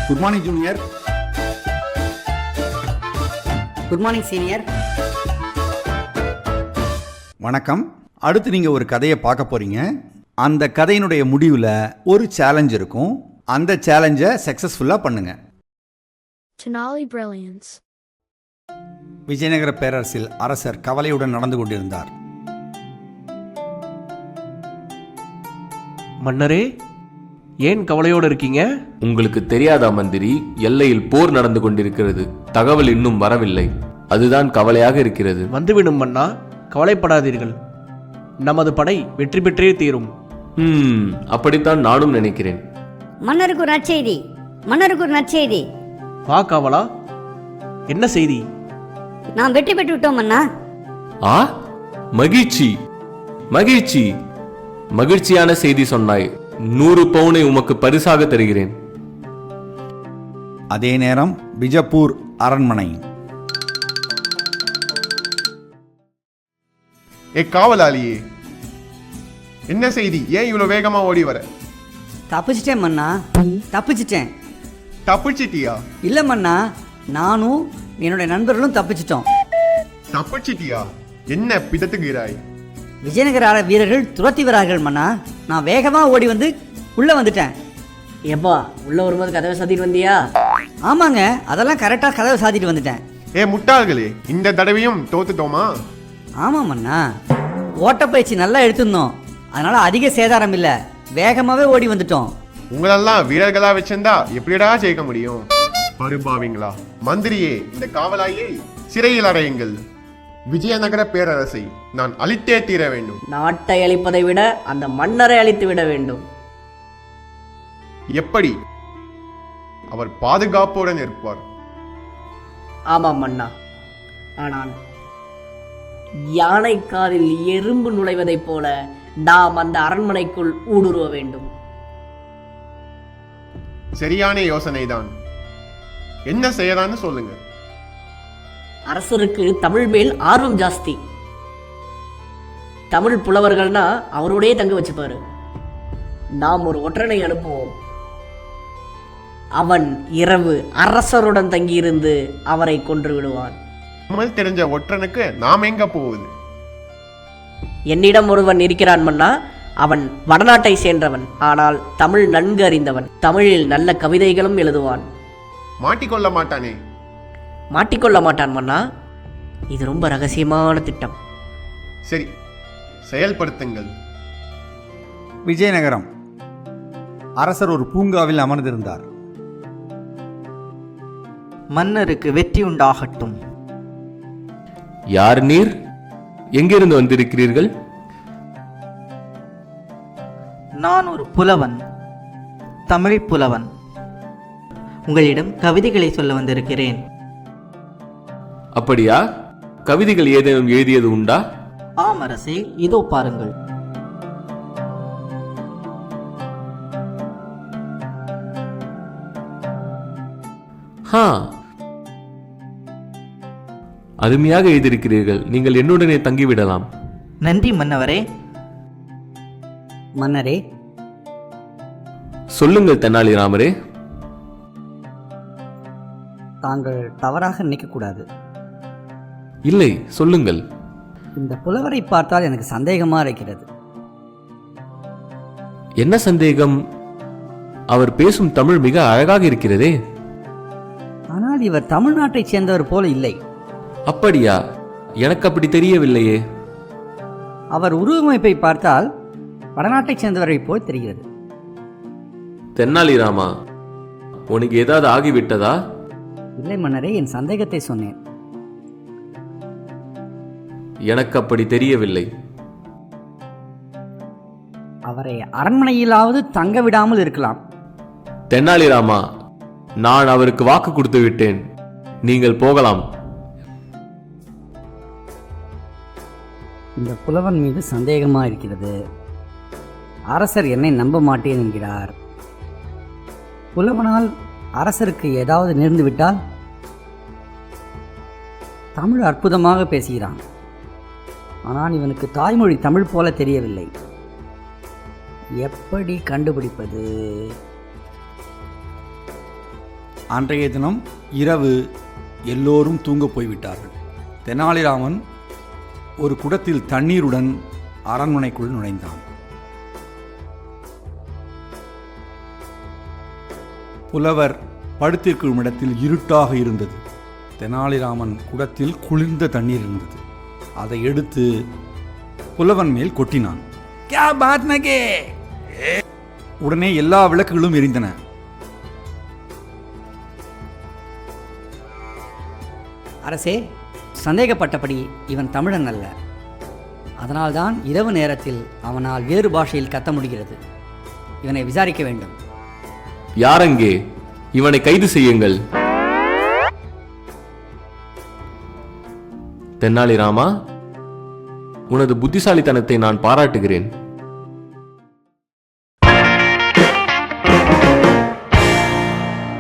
Good morning junior. Good morning senior. வணக்கம். அடுத்து நீங்கள் ஒரு கதையை பார்க்க போகிறீங்க. அந்த கதையினுடைய முடிவில் ஒரு சேலஞ்ச் இருக்கும். அந்த சேலஞ்சை சக்ஸஸ்ஃபுல்லாக பண்ணுங்க. Tenali Brilliance. விஜயநகர பேரரசில் அரசர் கவலையுடன் நடந்து கொண்டிருந்தார். மன்னரே, ஏன் கவலையோடு இருக்கீங்க? உங்களுக்கு தெரியாதா மந்திரி, எல்லையில் போர் நடந்து கொண்டிருக்கிறது. தகவல் இன்னும் வரவில்லை. அதுதான் கவலையாக இருக்கிறது. வந்துவிடும் மன்னா, கவலைப்படாதீர்கள். நமது படை வெற்றி பெற்றே தீரும். அப்படித்தான் நானும் நினைக்கிறேன். மன்னருக்கு ஒரு நற்செய்தி. மன்னருக்கு ஒரு நற்செய்தி. வா காவலா, என்ன செய்தி? நாம் வெற்றி பெற்று விட்டோம் மன்னா. ஆ, மகிழ்ச்சி மகிழ்ச்சி. மகிழ்ச்சியான செய்தி சொன்னாய். 100 பவுனை உமக்கு பரிசாக தருகிறேன். அதே நேரம் பிஜப்பூர் அரண்மனை. காவலாளியே, என்ன செய்தி? ஏன் இவ்வளவு வேகமா ஓடி வர? தப்பிச்சிட்டேன் மன்னா, தப்பிச்சிட்டேன். தப்பிச்சிட்டியா? இல்ல மன்னா, நானும் என்னுடைய நண்பர்களும் தப்பிச்சிட்டோம். தப்பிச்சிட்டியா? என்ன பிதத்துகிறாய்? விஜயநகர வீரர்கள் துரத்தி வரார்கள் மன்னா. நான் வேகமா ஓடி வந்து உள்ள வந்துட்டேன். எப்பா உள்ள வரும்போது கதவை சாத்திட்டு வந்தியா? ஆமாங்க, அதெல்லாம் கரெக்டா கதவை சாத்திட்டு வந்துட்டேன். முட்டாள்களே, இந்த தடவையும் தோத்துட்டோமா? ஆமா மன்னா, ஓட்டப்பயிற்சி நல்லா எடுத்திருந்தோம். அதனால அதிக சேதாரம் இல்ல, வேகமாவே ஓடி வந்துட்டோம். உங்களெல்லாம் வீரர்களா வச்சிருந்தா எப்படிடா ஜெயிக்க முடியும்? பருபாவீங்களா? மந்திரியே, இந்த காவலாயை சிறையில் அறையுங்கள். விஜயநகர பேரரசை நான் அழித்தே தீர வேண்டும். நாட்டை அழிப்பதை விட அந்த மன்னரை அழித்து விட வேண்டும். எப்படி? அவர் பாதுகாப்புடன் இருப்பார். ஆமாம் மன்னா, ஆனால் யானை காதில் எறும்பு நுழைவதைப் போல நாம் அந்த அரண்மனைக்குள் ஊடுருவ வேண்டும். சரியான யோசனைதான். என்ன செய்யலான்னு சொல்லுங்க. அரசருக்கு தமிழ் மேல் ஆர்வம் ஜாஸ்தி. தமிழ் புலவர்கள்னா அவரோடே தங்க வச்சுப்பாரு. நாம் ஒரு ஒற்றனை அனுப்புவோம். அவன் இரவு அரசருடன் தங்கியிருந்து அவரை கொன்று விடுவான். தமிழ் தெரிஞ்ச ஒற்றனுக்கு நாம் எங்க போவது? என்னிடம் ஒருவன் இருக்கிறான் மன்னா. அவன் வடநாட்டை சேர்ந்தவன், ஆனால் தமிழ் நன்கு அறிந்தவன். தமிழில் நல்ல கவிதைகளும் எழுதுவான். மாட்டிக்கொள்ள மாட்டானே? மாட்டிக்கொள்ள மாட்டான் மன்னா. இது ரொம்ப ரகசியமான திட்டம். சரி, செயல்படுத்துங்கள். விஜயநகரம். அரசர் ஒரு பூங்காவில் அமர்ந்திருந்தார். மன்னருக்கு வெற்றி உண்டாகட்டும். யார் நீர்? எங்கிருந்து வந்திருக்கிறீர்கள்? நான் ஒரு புலவன், தமிழ் புலவன். உங்களிடம் கவிதைகளை சொல்ல வந்திருக்கிறேன். அப்படியா? கவிதைகள் ஏதேனும் எழுதியது உண்டா? ஆம் அரசே, இதோ பாருங்கள். அருமையாக எழுதியிருக்கிறீர்கள். நீங்கள் என்னுடனே தங்கிவிடலாம். நன்றி மன்னவரே. மன்னரே, சொல்லுங்கள் தெனாலிராமரே. தாங்கள் தவறாக நினைக்கக்கூடாது. இல்லை, சொல்லுங்கள். இந்த புலவரை பார்த்தால் எனக்கு சந்தேகமா இருக்கிறது. என்ன சந்தேகம்? அவர் பேசும் தமிழ் மிக அழகாக இருக்கிறதே. ஆனால் இவர் தமிழ்நாட்டைச் சேர்ந்தவர் போல இல்லை. அப்படியா? எனக்கு அப்படி தெரியவில்லையே. அவர் உருவமைப்பை பார்த்தால் வடநாட்டைச் சேர்ந்தவரை போல் தெரிகிறது. தென்னாலிராமா, உனக்கு ஏதாவது ஆகிவிட்டதா? இல்லை மன்னரே, என் சந்தேகத்தை சொன்னேன். எனக்கு அப்படி தெரியவில்லை. அவரை அரண்மனையிலாவது தங்க விடாமல் இருக்கலாம். தென்னாலிராமா, நான் அவருக்கு வாக்கு கொடுத்து விட்டேன். நீங்கள் போகலாம். இந்த புலவன் மீது சந்தேகமா இருக்கிறது. அரசர் என்னை நம்ப மாட்டேன் என்கிறார். புலவனால் அரசருக்கு ஏதாவது நேர்ந்து விட்டால்? தமிழ் அற்புதமாக பேசுகிறான், ஆனால் இவனுக்கு தாய்மொழி தமிழ் போல தெரியவில்லை. எப்படி கண்டுபிடிப்பது? அன்றைய தினம் இரவு எல்லோரும் தூங்கப் போய்விட்டார்கள். தெனாலிராமன் ஒரு குடத்தில் தண்ணீருடன் அரண்மனைக்குள் நுழைந்தான். புலவர் படுத்திருக்கும் இடத்தில் இருட்டாக இருந்தது. தெனாலிராமன் குடத்தில் குளிர்ந்த தண்ணீர் இருந்தது. அதை எடுத்து புலவன் மேல் கொட்டினான். "क्या बात नगे?" உடனே எல்லா விளக்குகளும் எரிந்தன. அரசே, சந்தேகப்பட்டபடி இவன் தமிழன் அல்ல. அதனால்தான் இரவு நேரத்தில் அவனால் வேறு பாஷையில் கத்த முடிகிறது. இவனை விசாரிக்க வேண்டும். யாரங்கே? இவனை கைது செய்யுங்கள். தென்னாலிராமா, உனது புத்திசாலித்தனத்தை நான் பாராட்டுகிறேன்.